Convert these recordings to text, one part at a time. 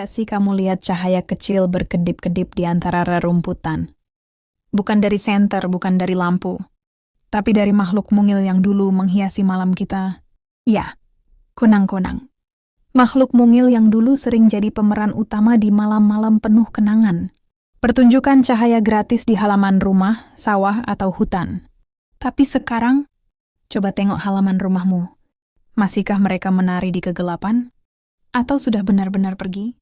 nggak sih kamu lihat cahaya kecil berkedip-kedip di antara rerumputan? Bukan dari senter, bukan dari lampu, tapi dari makhluk mungil yang dulu menghiasi malam kita. Ya, kunang-kunang. Makhluk mungil yang dulu sering jadi pemeran utama di malam-malam penuh kenangan. Pertunjukan cahaya gratis di halaman rumah, sawah, atau hutan. Tapi sekarang, coba tengok halaman rumahmu. Masihkah mereka menari di kegelapan? Atau sudah benar-benar pergi?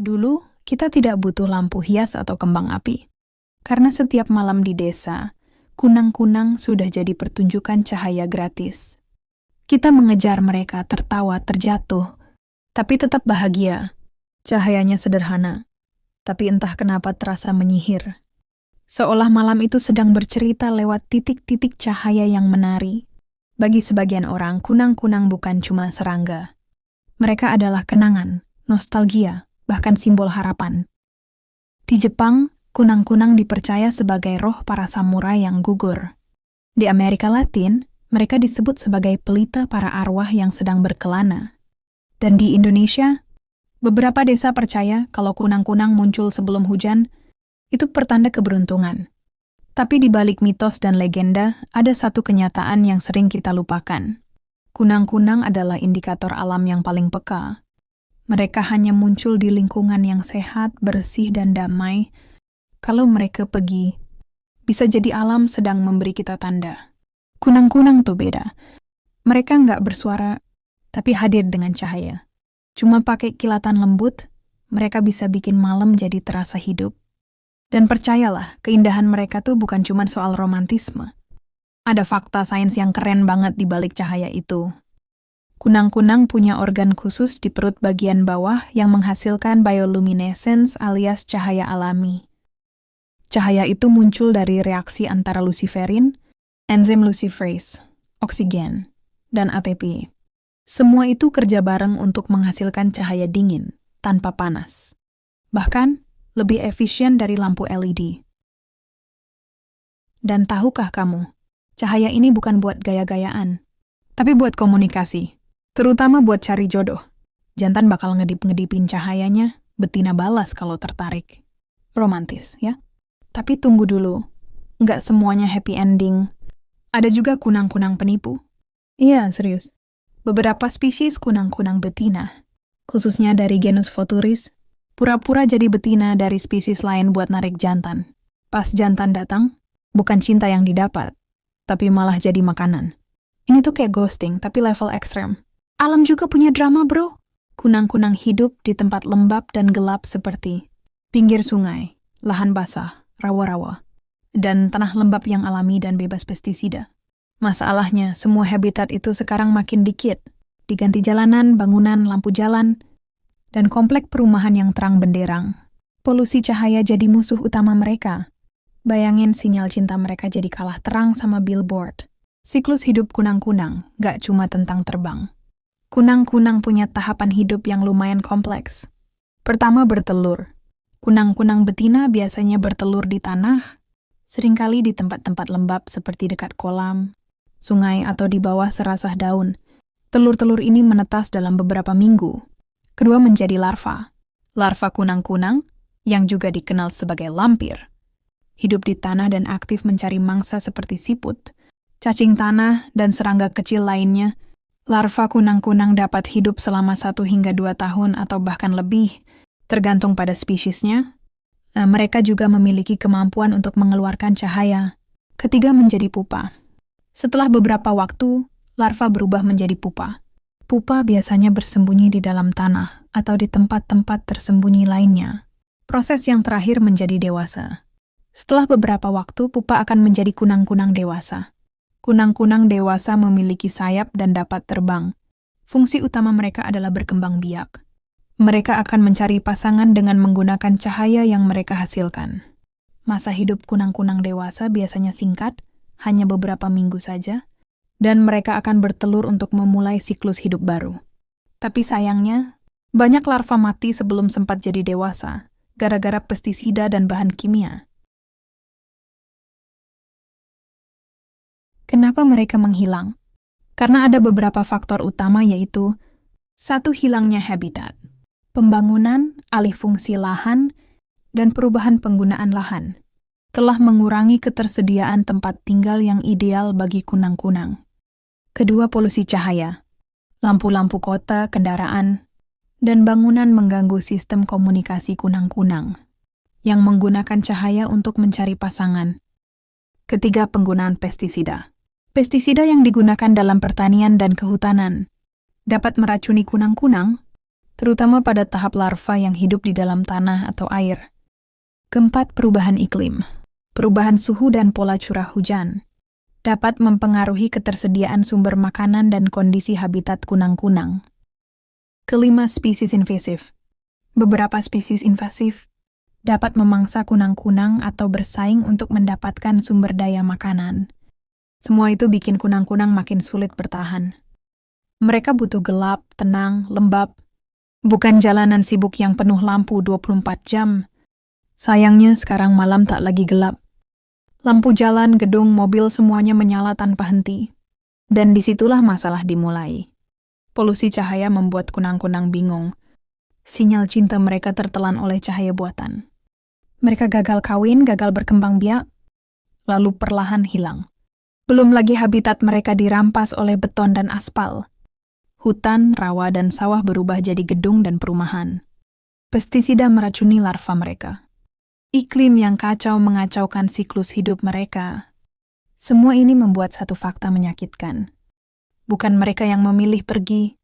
Dulu, kita tidak butuh lampu hias atau kembang api. Karena setiap malam di desa, kunang-kunang sudah jadi pertunjukan cahaya gratis. Kita mengejar mereka tertawa terjatuh, tapi tetap bahagia. Cahayanya sederhana, tapi entah kenapa terasa menyihir. Seolah malam itu sedang bercerita lewat titik-titik cahaya yang menari. Bagi sebagian orang, kunang-kunang bukan cuma serangga. Mereka adalah kenangan, nostalgia, bahkan simbol harapan. Di Jepang, kunang-kunang dipercaya sebagai roh para samurai yang gugur. Di Amerika Latin, mereka disebut sebagai pelita para arwah yang sedang berkelana. Dan di Indonesia, beberapa desa percaya kalau kunang-kunang muncul sebelum hujan, itu pertanda keberuntungan. Tapi di balik mitos dan legenda, ada satu kenyataan yang sering kita lupakan. Kunang-kunang adalah indikator alam yang paling peka. Mereka hanya muncul di lingkungan yang sehat, bersih, dan damai. Kalau mereka pergi, bisa jadi alam sedang memberi kita tanda. Kunang-kunang tuh beda. Mereka nggak bersuara, tapi hadir dengan cahaya. Cuma pakai kilatan lembut, mereka bisa bikin malam jadi terasa hidup. Dan percayalah, keindahan mereka tuh bukan cuma soal romantisme. Ada fakta sains yang keren banget di balik cahaya itu. Kunang-kunang punya organ khusus di perut bagian bawah yang menghasilkan bioluminescence alias cahaya alami. Cahaya itu muncul dari reaksi antara luciferin, enzim luciferase, oksigen, dan ATP. Semua itu kerja bareng untuk menghasilkan cahaya dingin, tanpa panas. Bahkan, lebih efisien dari lampu LED. Dan tahukah kamu, cahaya ini bukan buat gaya-gayaan, tapi buat komunikasi. Terutama buat cari jodoh. Jantan bakal ngedip-ngedipin cahayanya, betina balas kalau tertarik. Romantis, ya? Tapi tunggu dulu. Nggak semuanya happy ending. Ada juga kunang-kunang penipu. Iya, serius. Beberapa spesies kunang-kunang betina, khususnya dari genus Photuris, pura-pura jadi betina dari spesies lain buat narik jantan. Pas jantan datang, bukan cinta yang didapat, tapi malah jadi makanan. Ini tuh kayak ghosting, tapi level ekstrem. Alam juga punya drama, bro. Kunang-kunang hidup di tempat lembab dan gelap seperti pinggir sungai, lahan basah, rawa-rawa, dan tanah lembab yang alami dan bebas pestisida. Masalahnya, semua habitat itu sekarang makin dikit. Diganti jalanan, bangunan, lampu jalan, dan komplek perumahan yang terang benderang. Polusi cahaya jadi musuh utama mereka. Bayangin sinyal cinta mereka jadi kalah terang sama billboard. Siklus hidup kunang-kunang gak cuma tentang terbang. Kunang-kunang punya tahapan hidup yang lumayan kompleks. Pertama, bertelur. Kunang-kunang betina biasanya bertelur di tanah, seringkali di tempat-tempat lembab seperti dekat kolam, sungai, atau di bawah serasah daun. Telur-telur ini menetas dalam beberapa minggu. Kedua, menjadi larva. Larva kunang-kunang, yang juga dikenal sebagai lampir, hidup di tanah dan aktif mencari mangsa seperti siput, cacing tanah, dan serangga kecil lainnya. Larva kunang-kunang dapat hidup selama 1 hingga 2 tahun atau bahkan lebih, tergantung pada spesiesnya. Mereka juga memiliki kemampuan untuk mengeluarkan cahaya. Ketiga, menjadi pupa. Setelah beberapa waktu, larva berubah menjadi pupa. Pupa biasanya bersembunyi di dalam tanah atau di tempat-tempat tersembunyi lainnya. Proses yang terakhir menjadi dewasa. Setelah beberapa waktu, pupa akan menjadi kunang-kunang dewasa. Kunang-kunang dewasa memiliki sayap dan dapat terbang. Fungsi utama mereka adalah berkembang biak. Mereka akan mencari pasangan dengan menggunakan cahaya yang mereka hasilkan. Masa hidup kunang-kunang dewasa biasanya singkat, hanya beberapa minggu saja, dan mereka akan bertelur untuk memulai siklus hidup baru. Tapi sayangnya, banyak larva mati sebelum sempat jadi dewasa, gara-gara pestisida dan bahan kimia. Kenapa mereka menghilang? Karena ada beberapa faktor utama, yaitu 1. Hilangnya habitat, pembangunan, alih fungsi lahan, dan perubahan penggunaan lahan telah mengurangi ketersediaan tempat tinggal yang ideal bagi kunang-kunang. 2. Polusi cahaya, lampu-lampu kota, kendaraan, dan bangunan mengganggu sistem komunikasi kunang-kunang yang menggunakan cahaya untuk mencari pasangan. 3. Penggunaan pestisida. Pestisida yang digunakan dalam pertanian dan kehutanan dapat meracuni kunang-kunang, terutama pada tahap larva yang hidup di dalam tanah atau air. 4. Perubahan iklim. Perubahan suhu dan pola curah hujan dapat mempengaruhi ketersediaan sumber makanan dan kondisi habitat kunang-kunang. 5. Spesies invasif. Beberapa spesies invasif dapat memangsa kunang-kunang atau bersaing untuk mendapatkan sumber daya makanan. Semua itu bikin kunang-kunang makin sulit bertahan. Mereka butuh gelap, tenang, lembab, bukan jalanan sibuk yang penuh lampu 24 jam. Sayangnya sekarang malam tak lagi gelap. Lampu jalan, gedung, mobil semuanya menyala tanpa henti. Dan disitulah masalah dimulai. Polusi cahaya membuat kunang-kunang bingung. Sinyal cinta mereka tertelan oleh cahaya buatan. Mereka gagal kawin, gagal berkembang biak, lalu perlahan hilang. Belum lagi habitat mereka dirampas oleh beton dan aspal. Hutan, rawa, dan sawah berubah jadi gedung dan perumahan. Pestisida meracuni larva mereka. Iklim yang kacau mengacaukan siklus hidup mereka. Semua ini membuat satu fakta menyakitkan. Bukan mereka yang memilih pergi,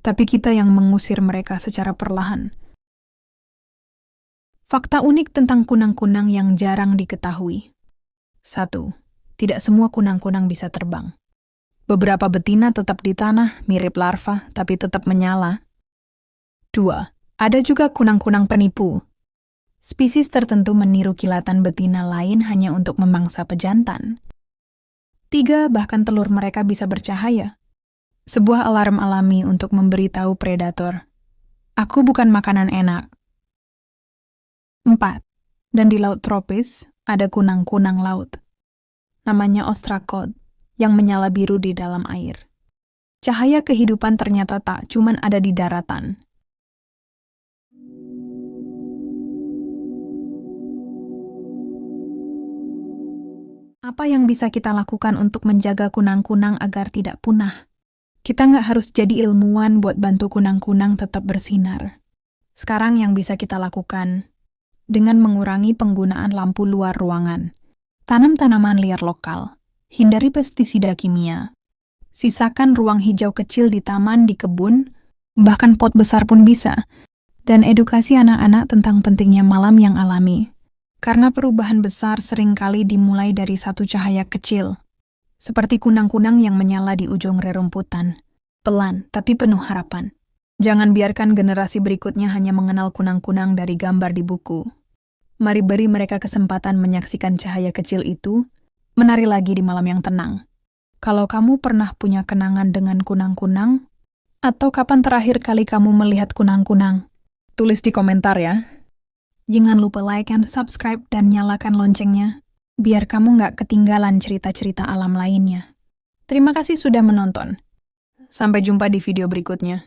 tapi kita yang mengusir mereka secara perlahan. Fakta unik tentang kunang-kunang yang jarang diketahui. 1. Tidak semua kunang-kunang bisa terbang. Beberapa betina tetap di tanah, mirip larva, tapi tetap menyala. 2. Ada juga kunang-kunang penipu. Spesies tertentu meniru kilatan betina lain hanya untuk memangsa pejantan. 3. Bahkan telur mereka bisa bercahaya. Sebuah alarm alami untuk memberitahu predator, "Aku bukan makanan enak." 4. Dan di laut tropis, ada kunang-kunang laut. Namanya ostrakot, yang menyala biru di dalam air. Cahaya kehidupan ternyata tak cuman ada di daratan. Apa yang bisa kita lakukan untuk menjaga kunang-kunang agar tidak punah? Kita nggak harus jadi ilmuwan buat bantu kunang-kunang tetap bersinar. Sekarang yang bisa kita lakukan, dengan mengurangi penggunaan lampu luar ruangan, tanam tanaman liar lokal, hindari pestisida kimia, sisakan ruang hijau kecil di taman, di kebun, bahkan pot besar pun bisa, dan edukasi anak-anak tentang pentingnya malam yang alami. Karena perubahan besar seringkali dimulai dari satu cahaya kecil, seperti kunang-kunang yang menyala di ujung rerumputan, pelan tapi penuh harapan. Jangan biarkan generasi berikutnya hanya mengenal kunang-kunang dari gambar di buku. Mari beri mereka kesempatan menyaksikan cahaya kecil itu, menari lagi di malam yang tenang. Kalau kamu pernah punya kenangan dengan kunang-kunang, atau kapan terakhir kali kamu melihat kunang-kunang, tulis di komentar ya. Jangan lupa like and subscribe dan nyalakan loncengnya, biar kamu nggak ketinggalan cerita-cerita alam lainnya. Terima kasih sudah menonton. Sampai jumpa di video berikutnya.